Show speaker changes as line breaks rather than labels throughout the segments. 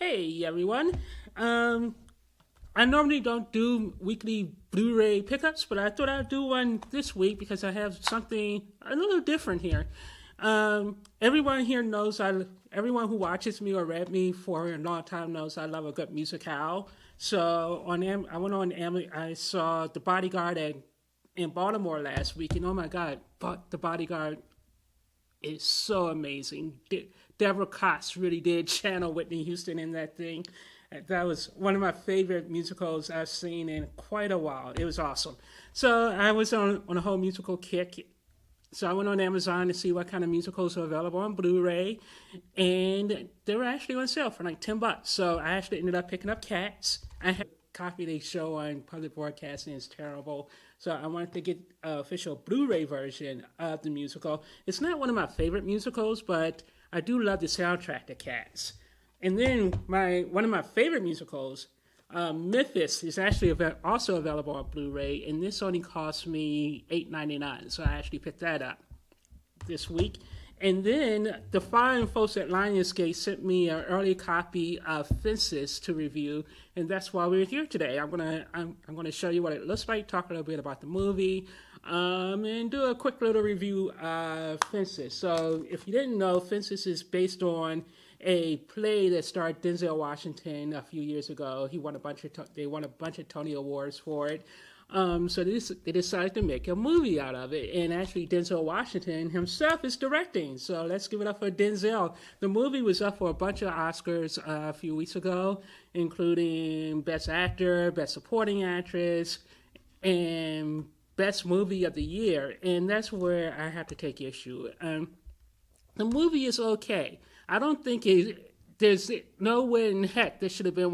Hey everyone. Um, I normally don't do weekly Blu-ray pickups, but I thought I'd do one this week because I have something a little different here. Everyone here knows everyone who watches me or read me for a long time knows I love a good musicale. So I went on I saw The Bodyguard in Baltimore last week, and oh my God, The Bodyguard is so amazing. Deborah Cox really did channel Whitney Houston in that thing. That was one of my favorite musicals I've seen in quite a while. It was awesome. So I was on a whole musical kick. So I went on Amazon to see what kind of musicals are available on Blu-ray, and they were actually on sale for like $10. So I actually ended up picking up Cats. I had a copy they show on public broadcasting. It's terrible. So I wanted to get an official Blu-ray version of the musical. It's not one of my favorite musicals, but I do love the soundtrack to Cats. And then one of my favorite musicals, Memphis, is actually also available on Blu-ray, and this only cost me $8.99, so I actually picked that up this week. And then the fine folks at Lionsgate sent me an early copy of Fences to review, and that's why we're here today. I'm gonna show you what it looks like, talk a little bit about the movie, and do a quick little review of Fences. So if you didn't know, Fences is based on a play that starred Denzel Washington a few years ago. They won a bunch of Tony Awards for it. So they decided to make a movie out of it, and actually Denzel Washington himself is directing. So let's give it up for Denzel. The movie was up for a bunch of Oscars a few weeks ago, including Best Actor, Best Supporting Actress, and Best Movie of the Year. And that's where I have to take issue. The movie is okay. I don't think there's no way in heck this should have been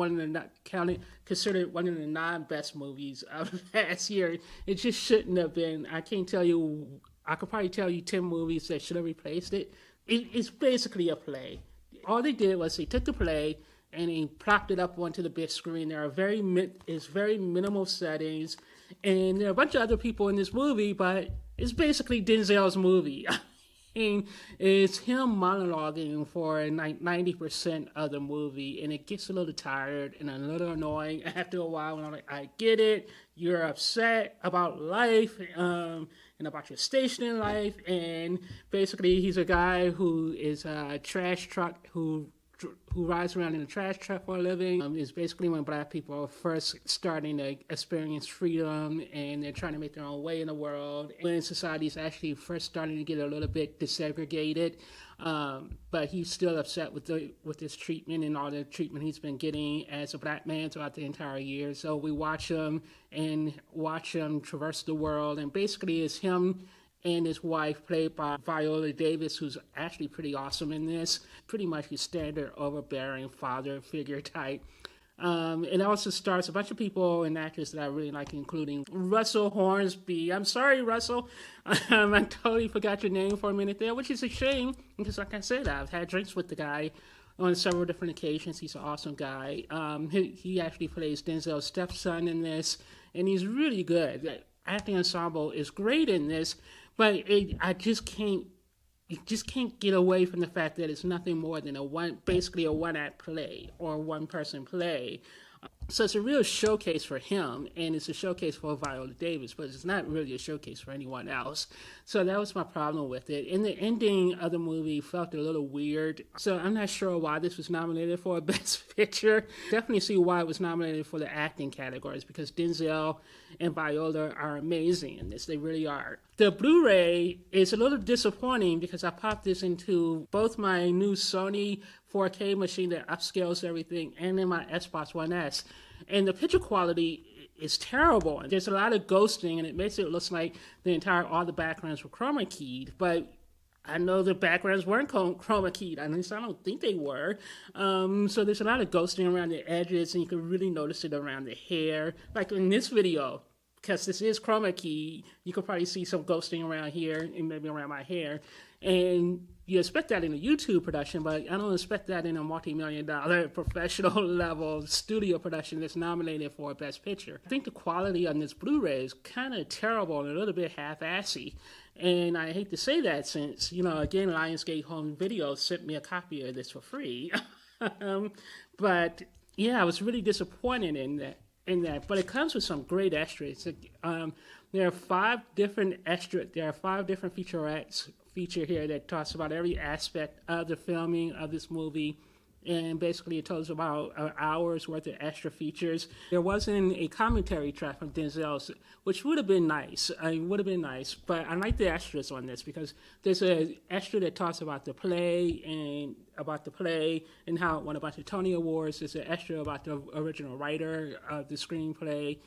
considered one of the non-best movies of last year. It just shouldn't have been. I could probably tell you 10 movies that should have replaced it. It's basically a play. All they did was they took the play and they propped it up onto the big screen. It's very minimal settings, and there are a bunch of other people in this movie, but it's basically Denzel's movie. And it's him monologuing for like 90% of the movie, and it gets a little tired and a little annoying after a while. And I'm like, I get it, you're upset about life and about your station in life, and basically he's a guy who is a trash truck who rides around in a trash truck for a living. Is basically when black people are first starting to experience freedom and they're trying to make their own way in the world. When society is actually first starting to get a little bit desegregated, but he's still upset with his treatment and all the treatment he's been getting as a black man throughout the entire year. So we watch him traverse the world, and basically it's him and his wife, played by Viola Davis, who's actually pretty awesome in this. Pretty much your standard overbearing father figure type. It also stars a bunch of people and actors that I really like, including Russell Hornsby. I'm sorry, Russell. I totally forgot your name for a minute there, which is a shame, because like I said, I've had drinks with the guy on several different occasions. He's an awesome guy. He actually plays Denzel's stepson in this, and he's really good. The acting ensemble is great in this. But I just can't get away from the fact that it's nothing more than basically a one-act play or a one-person play. So it's a real showcase for him, and it's a showcase for Viola Davis, but it's not really a showcase for anyone else. So that was my problem with it. And the ending of the movie felt a little weird. So I'm not sure why this was nominated for a Best Picture. Definitely see why it was nominated for the acting categories, because Denzel and Viola are amazing in this. They really are. The Blu-ray is a little disappointing because I popped this into both my new Sony 4K machine that upscales everything and in my Xbox One S. And the picture quality is terrible. There's a lot of ghosting, and it makes it look like all the backgrounds were chroma keyed, but I know the backgrounds weren't chroma keyed. At least I don't think they were. So there's a lot of ghosting around the edges, and you can really notice it around the hair. Like in this video, because this is chroma key, you could probably see some ghosting around here and maybe around my hair. And you expect that in a YouTube production, but I don't expect that in a multi-million-dollar professional level studio production that's nominated for a Best Picture. I think the quality on this Blu-ray is kind of terrible and a little bit half-assy. And I hate to say that since, again, Lionsgate Home Video sent me a copy of this for free. But yeah, I was really disappointed in that. But it comes with some great extras. There are five different extra. There are five different featurettes feature here that talks about every aspect of the filming of this movie, and basically it tells about an hour's worth of extra features. There wasn't a commentary track from Denzel, which would have been nice. But I like the extras on this because there's an extra that talks about the play and how it won a bunch of Tony Awards. There's an extra about the original writer of the screenplay,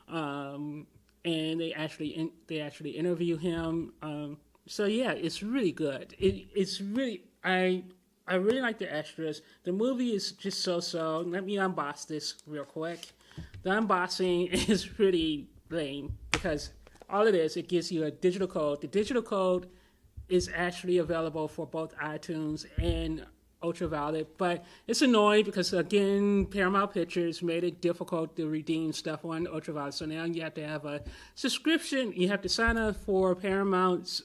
and they actually interview him. So yeah, it's really good. I really like the extras. The movie is just so-so. Let me unbox this real quick. The unboxing is pretty lame because all it is, it gives you a digital code. The digital code is actually available for both iTunes and Ultraviolet, but it's annoying because, again, Paramount Pictures made it difficult to redeem stuff on Ultraviolet. So now you have to have a subscription. You have to sign up for Paramount's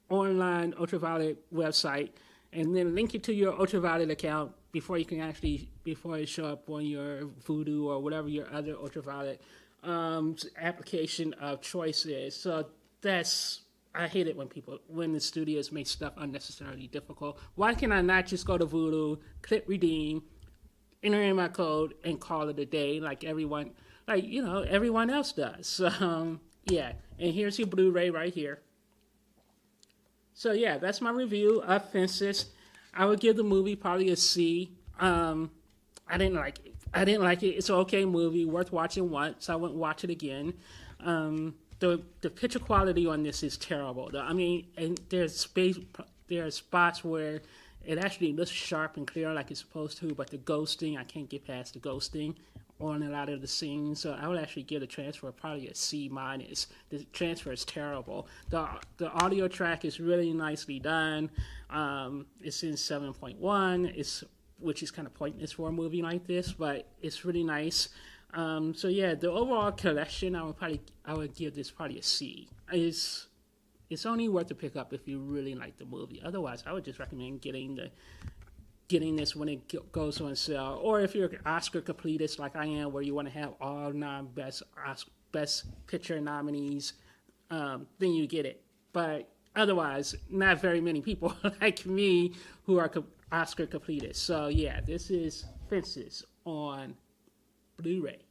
online Ultraviolet website and then link it to your Ultraviolet account before it show up on your Vudu or whatever your other Ultraviolet application of choice is. So I hate it when the studios make stuff unnecessarily difficult. Why can I not just go to Vudu, click redeem, enter in my code, and call it a day like everyone else does? So yeah, and here's your Blu-ray right here. So yeah, that's my review of Fences. I would give the movie probably a C. I didn't like it. It's an okay movie, worth watching once. I wouldn't watch it again. The picture quality on this is terrible. And there are spots where it actually looks sharp and clear like it's supposed to, but the ghosting, I can't get past the ghosting on a lot of the scenes. So I would actually give the transfer probably a C-. The transfer is terrible. The audio track is really nicely done. It's in 7.1, which is kind of pointless for a movie like this, but it's really nice. So yeah, the overall collection, I would give this probably a C. It's only worth to pick up if you really like the movie. Otherwise, I would just recommend getting this when it goes on sale. Or if you're an Oscar completist like I am, where you want to have all 9 best picture nominees, then you get it. But otherwise, not very many people like me who are Oscar completists. So yeah, this is Fences on Blu-ray.